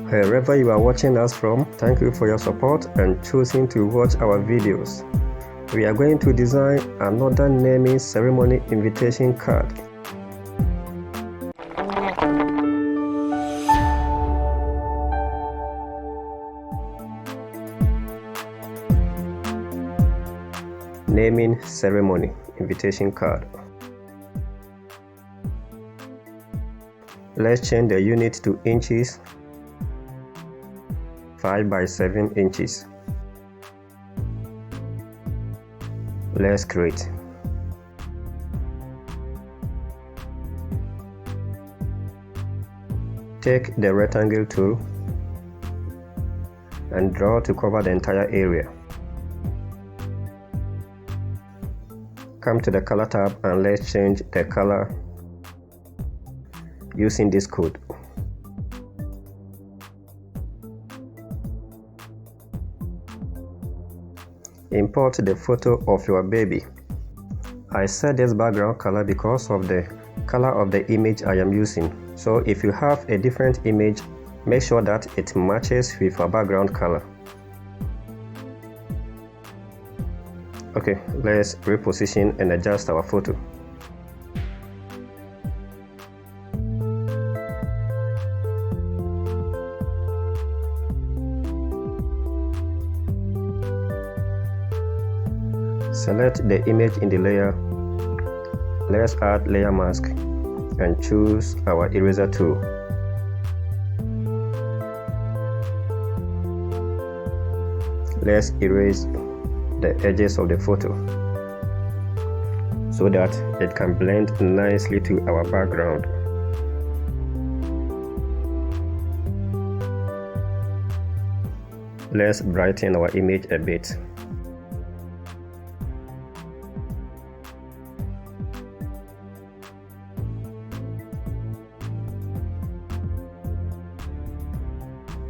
Wherever you are watching us from, thank you for your support and choosing to watch our videos. We are going to design another naming ceremony invitation card. Naming ceremony invitation card. Let's change the unit to inches. 5 by 7 inches. Let's create. Take the rectangle tool and draw to cover the entire area. Come to the color tab and let's change the color using this code. Import the photo of your baby. I set this background color because of the color of the image I am using. So if you have a different image, make sure that it matches with your background color. Okay, let's reposition and adjust our photo. Select the image in the layer. Let's add layer mask and choose our eraser tool. Let's erase the edges of the photo so that it can blend nicely to our background. Let's brighten our image a bit.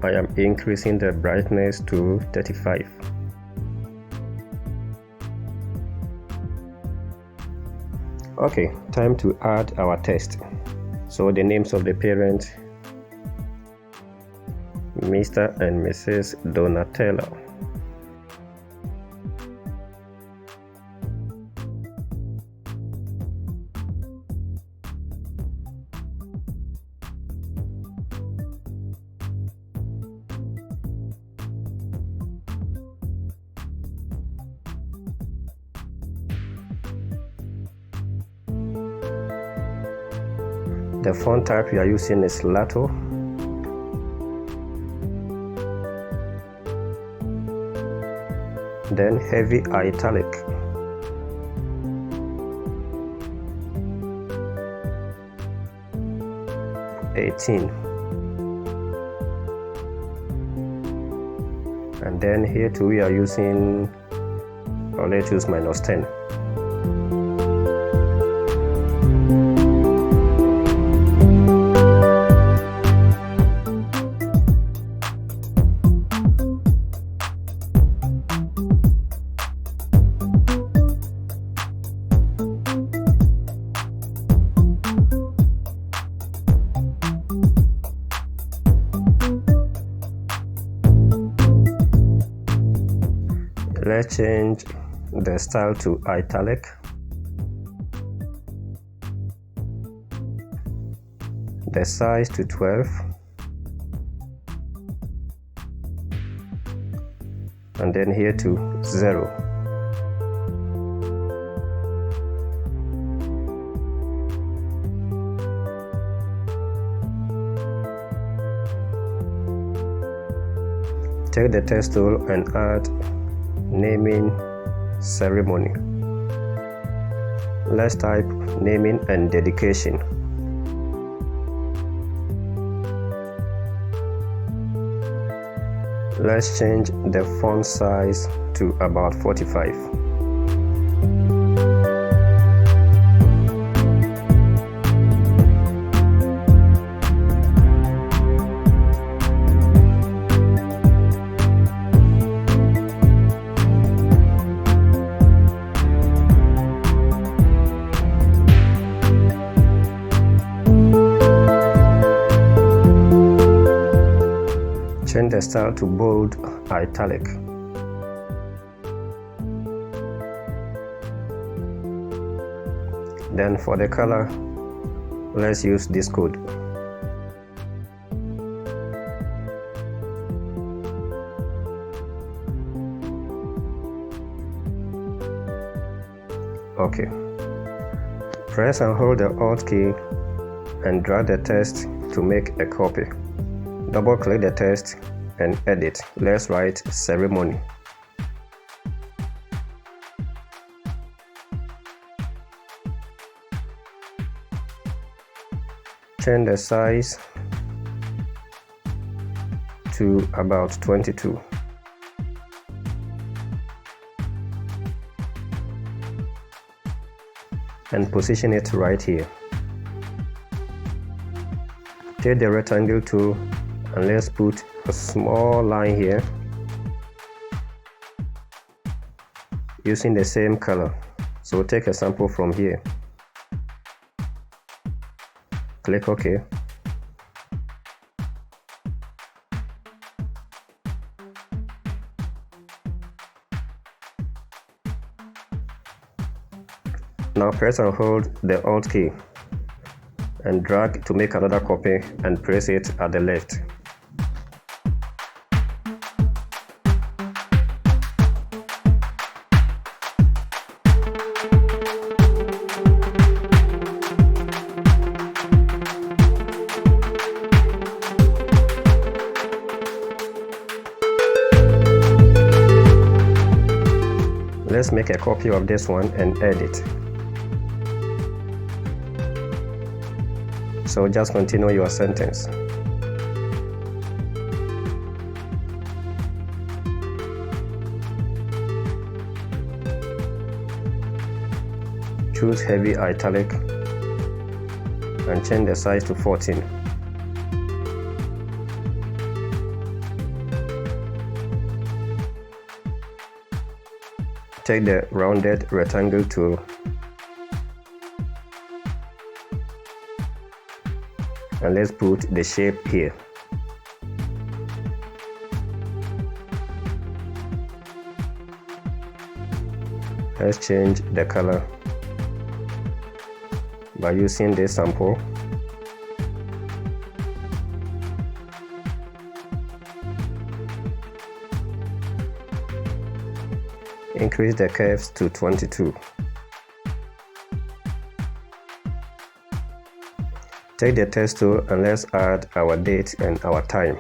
I am increasing the brightness to 35. Okay, time to add our text. So the names of the parents, Mr. and Mrs. Donatello. The font type we are using is Lato. Then heavy italic. And then here too we are using, let's use -10. Let's change the style to italic. The size to 12. And then here to 0. Take the text tool and add naming ceremony. Let's type naming and dedication. Let's change the font size to about 45. Change the style to bold italic. Then for the color, let's use this code. Okay. Press and hold the Alt key and drag the text to make a copy. Double click the text and edit. Let's write ceremony. Change the size to about 22. And position it right here. Take the rectangle tool and let's put a small line here using the same color. So take a sample from here. Click OK. Now press and hold the Alt key and drag to make another copy and place it at the left. Let's make a copy of this one and edit. So just continue your sentence. Choose heavy italic and change the size to 14. Take the rounded rectangle tool and let's put the shape here. Let's change the color by using this sample. Increase the curves to 22. Take the text tool and let's add our date and our time.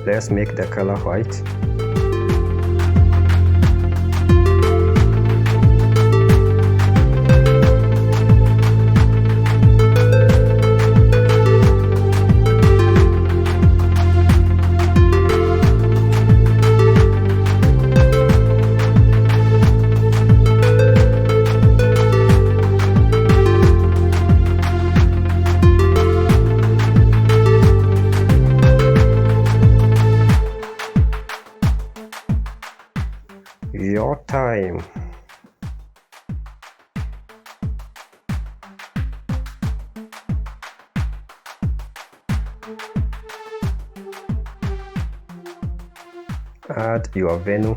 Let's make the color white. Your time. Add your venue.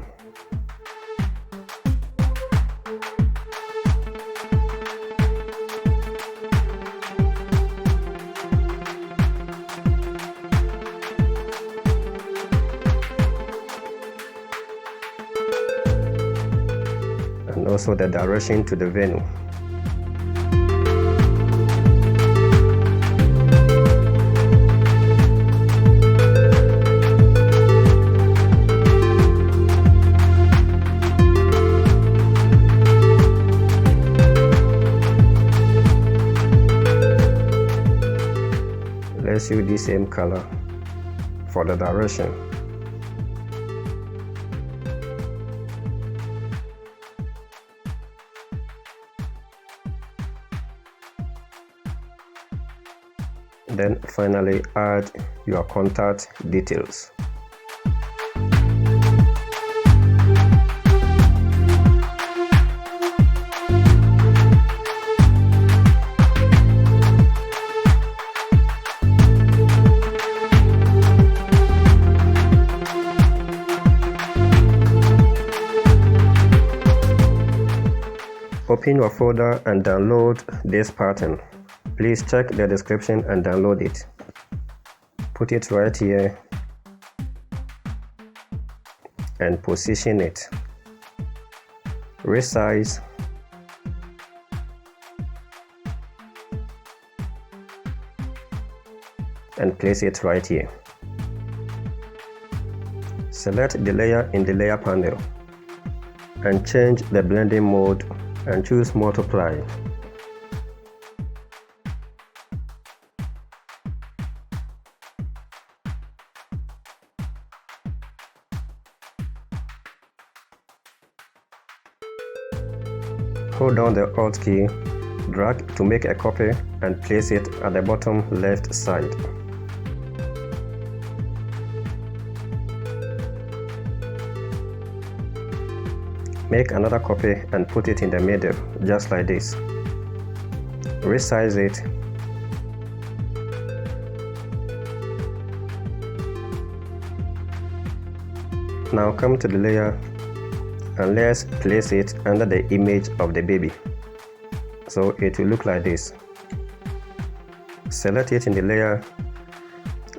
And also the direction to the venue. Let's use the same color for the direction. Then finally add your contact details. Open your folder and download this pattern. Please check the description and download it. Put it right here and position it. Resize and place it right here. Select the layer in the layer panel and change the blending mode and choose multiply. Hold down the Alt key, drag to make a copy and place it at the bottom left side. Make another copy and put it in the middle, just like this. Resize it. Now come to the layer and let's place it under the image of the baby. So it will look like this. Select it in the layer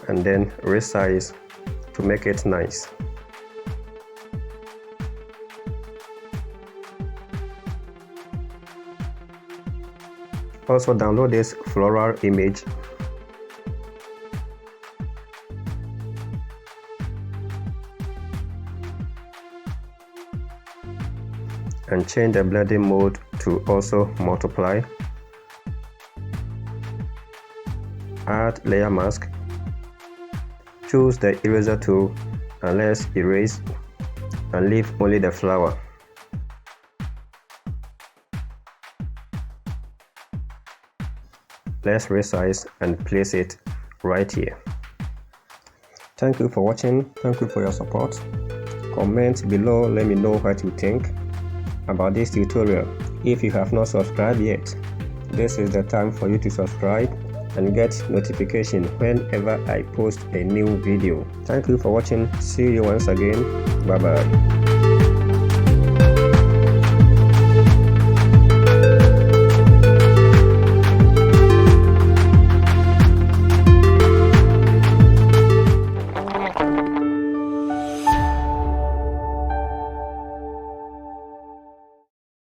and then resize to make it nice. Also download this floral image and change the blending mode to also multiply. Add layer mask. Choose the eraser tool and let's erase and leave only the flower. Let's resize and place it right here. Thank you for watching. Thank you for your support. Comment below, let me know what you think about this tutorial. If you have not subscribed yet, this is the time for you to subscribe and get notification whenever I post a new video. Thank you for watching. See you once again. Bye bye.